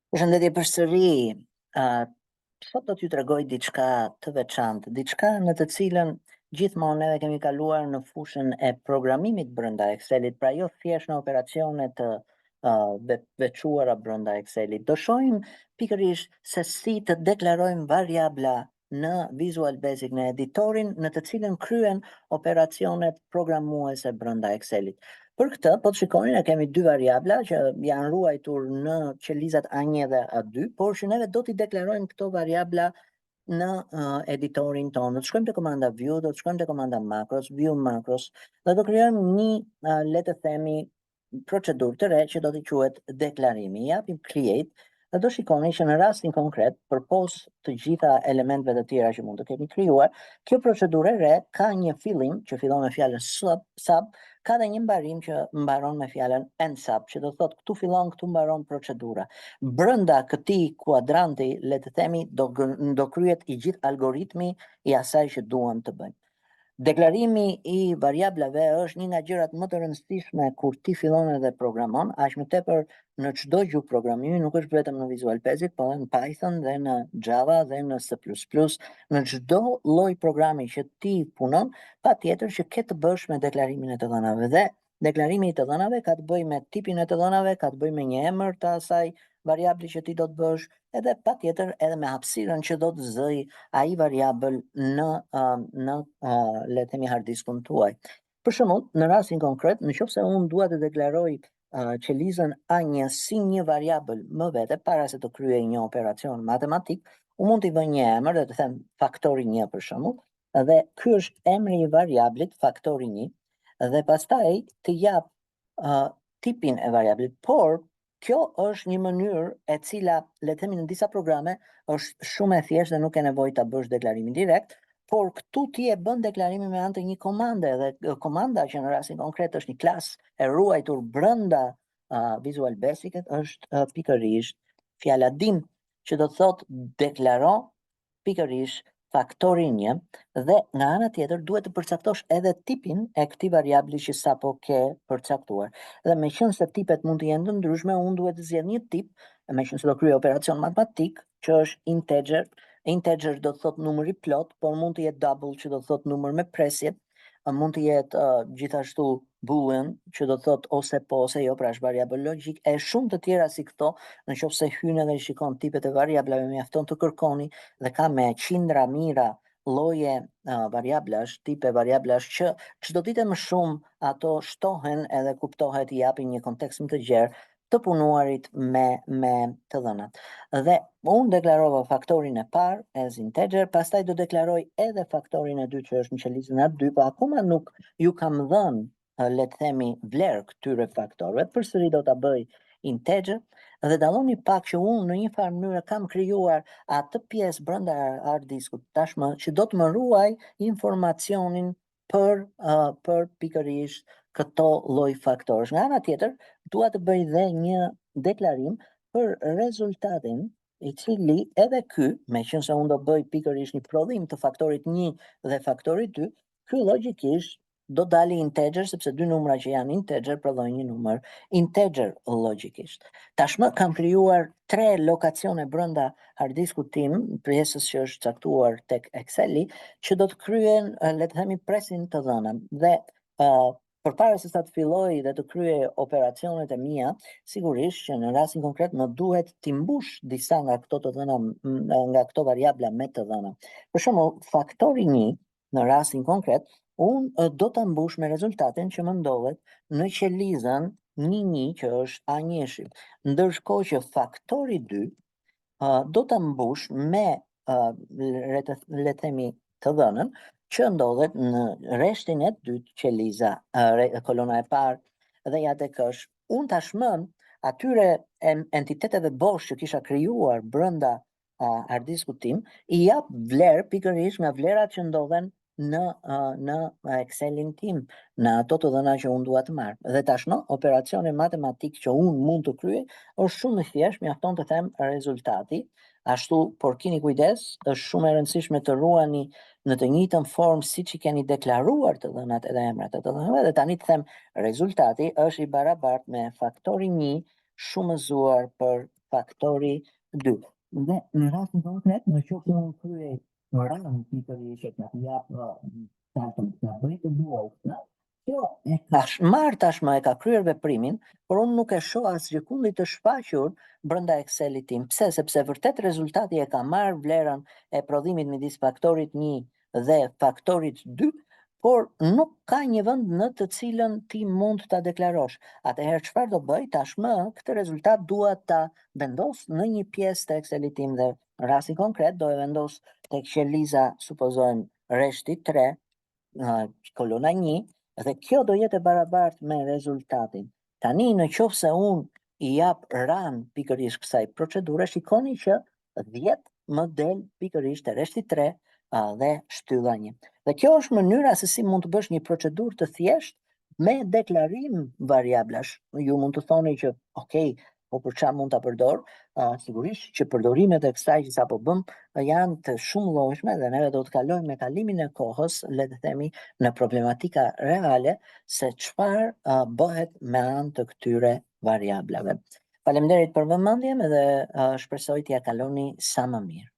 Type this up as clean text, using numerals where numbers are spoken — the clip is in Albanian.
Përshëndetje përsëri. Uh, Sot do t'ju tregoj diçka të veçantë, diçka në të cilën gjithmonë neve kemi kaluar në fushën e programimit brenda Excelit, pra jo thjesht në operacione të veçuara brenda Excelit. Do shohim pikërisht se si të deklarojmë variabla në Visual Basic në editorin në të cilën kryen operacionet programuese brenda Excelit. Për këtë, po të shikoni, ne kemi dy variabla që janë ruajtur në qelizat A1 dhe A2, por që neve do t'i deklarojmë këto variabla në editorin tonë. Do të shkojmë te komanda view, do të shkojmë te komanda macros, view macros, dhe do krijojmë një le të themi procedurë të re që do t'i quhet deklarimi. Japim create dhe do shikoni që në rastin konkret, përpos të gjitha elementeve të tjera që mund të kemi krijuar, kjo procedurë e re ka një fillim që fillon me fjalën sub, ka dhe një mbarim që mbaron me fjalën end sub, që do thotë këtu fillon, këtu mbaron procedura. Brenda këtij kuadranti, le të themi, do kryhet i gjithë algoritmi i asaj që duam të bëjmë. Deklarimi i variablave është një nga gjërat më të rëndësishme kur ti fillon edhe programon, aq më tepër në çdo gjuhë programimi, nuk është vetëm në Visual Basic, por edhe në Python dhe në Java dhe në C++, në çdo lloj programi që ti punon, patjetër që ke të bësh me deklarimin e të dhënave. Dhe deklarimi i të dhënave ka të bëjë me tipin e të dhënave, ka të bëjë me një emër të asaj variabli që ti do të bësh, edhe patjetër edhe me hapësirën që do të zëj ai variabël në le të themi hard diskun tuaj. Për shembull, në rastin konkret, nëse unë dua të deklaroj qelizën A1 si një variabël më vete para se të kryej një operacion matematik, unë mund t'i bëj një emër dhe të them faktori 1 për shembull, dhe ky është emri i variablit faktori 1, dhe pastaj të jap tipin e variablit, por kjo është një mënyrë e cila, le të themi, në disa programe është shumë e thjeshtë dhe nuk ke nevojë ta bësh deklarimin direkt, por këtu ti e bën deklarimin me anë të një komande, dhe komanda që në rastin konkret është një klasë e ruajtur brenda Visual Basic është pikërisht fjala dim, që do të thotë deklaro pikërisht faktori 1, dhe nga ana tjetër duhet të përcaktosh edhe tipin e këtij variabli që sapo ke përcaktuar. Dhe meqense tipet mund të jenë të ndryshme, unë duhet të zgjedh një tip, meqense do kryej operacion matematik, që është integer. Integer do të thotë numër i plot, por mund të jetë double, që do të thotë numër me presje, mund të jetë gjithashtu boolean, që do të thotë ose po ose jo, pra është variabël logjik, e shumë të tjera si këto. Nëse hyn edhe shikon tipet e variablave, mjafton të kërkoni, dhe ka me qindra mira lloje variablash, tipe variablash, që çdo ditë më shumë ato shtohen edhe kuptohet, i japin një kontekst më të gjerë të punuarit me të dhënat. Dhe unë deklarova faktorin e parë as integer, pastaj do deklaroj edhe faktorin e dytë që është në qelizën A2, po akoma nuk ju kam dhënë, le të themi, vlerë këtyre faktorëve. Përsëri do ta bëj integer, dhe dalloni pak që unë në një farë mënyrë kam krijuar atë pjesë brenda hard diskut tashmë që do të më ruaj informacionin për pikërisht këto lloj faktorësh. Nga ana tjetër, dua të bëj dhe një deklarim për rezultatin, i cili edhe ky, meqense unë do bëj pikërisht një prodhim të faktorit 1 dhe faktorit 2, ky logjikisht do dali integer, sepse dy numra që janë integer prodhojnë një numër integer logjikisht. Tashmë kam krijuar 3 lokacione brenda hard diskut tim, pjesës që është caktuar tek Exceli, që do të kryen, le të themi, presin të dhënën. Dhe përpara se sa të filloj dhe të kryej operacionet e mia, sigurisht që në rastin konkret më duhet t'i mbush disa nga këto të dhëna, nga këto variabla me të dhëna. Për shembull, faktori 1 në rastin konkret, unë do ta mbush me rezultatin që më ndodhet në qelizën 1 që është A1, ndërkohë që faktori 2 do ta mbush me le të themi të dhënën që ndodhet në rreshtin e dytë, qeliza, kolona e parë, dhe ja tek është. Unë tashmë atyre entiteteve bosh që kisha krijuar brenda hard diskut tim, i jap vlerë pikërisht nga vlerat që ndodhen në Excelin tim, në ato të dhëna që unë dua të marr. Dhe tashmë operacioni matematik që unë mund të kryej është shumë i thjeshtë, mjafton të them rezultati. Ashtu, por keni kujdes, është shumë e rëndësishme të ruani në të njëjtën formë siç i keni deklaruar të dhënat edhe emrat e të dhënave, dhe tani të them rezultati është i barabartë me faktori 1 shumëzuar për faktori 2. Dhe në rastin konkret, në qoftë se unë kryej ranë pikërisht në jap saltën të bëj të duajtë, kjo e ka marrë tashmë e ka kryer veprimin, por unë nuk e shoh asgjë kundi të shfaqur brenda Excelit tim. Pse? Sepse vërtet rezultati e ka marrë vlerën e prodhimit midis faktorit 1 dhe faktorit 2, por nuk ka një vend në të cilën ti mund ta deklarosh. Atëherë çfarë do bëj tashmë? Këtë rezultat dua ta vendos në një pjesë të Excelit tim dhe në rastin konkret do e vendos tek qeliza, supozojmë, rreshti 3, kolona 1, dhe kjo do jetë e barabartë me rezultatin. Tani në qoftë se unë i jap ran pikërisht kësaj procedure, shikoni që 10 më del pikërisht e rreshti 3 dhe shtylla 1. Dhe kjo është mënyra se si mund të bësh një procedurë të thjeshtë me deklarim variablash. Ju mund të thoni që, okay, po për çfarë mund ta përdor? Sigurisht që përdorimet e kësaj që sapo bëm janë të shumë llojshme dhe neve do të kalojmë me kalimin e kohës, le të themi, në problematika reale se çfarë bëhet me anë të këtyre variablave. Faleminderit për vëmendjen dhe shpresoj t'ja kaloni sa më mirë.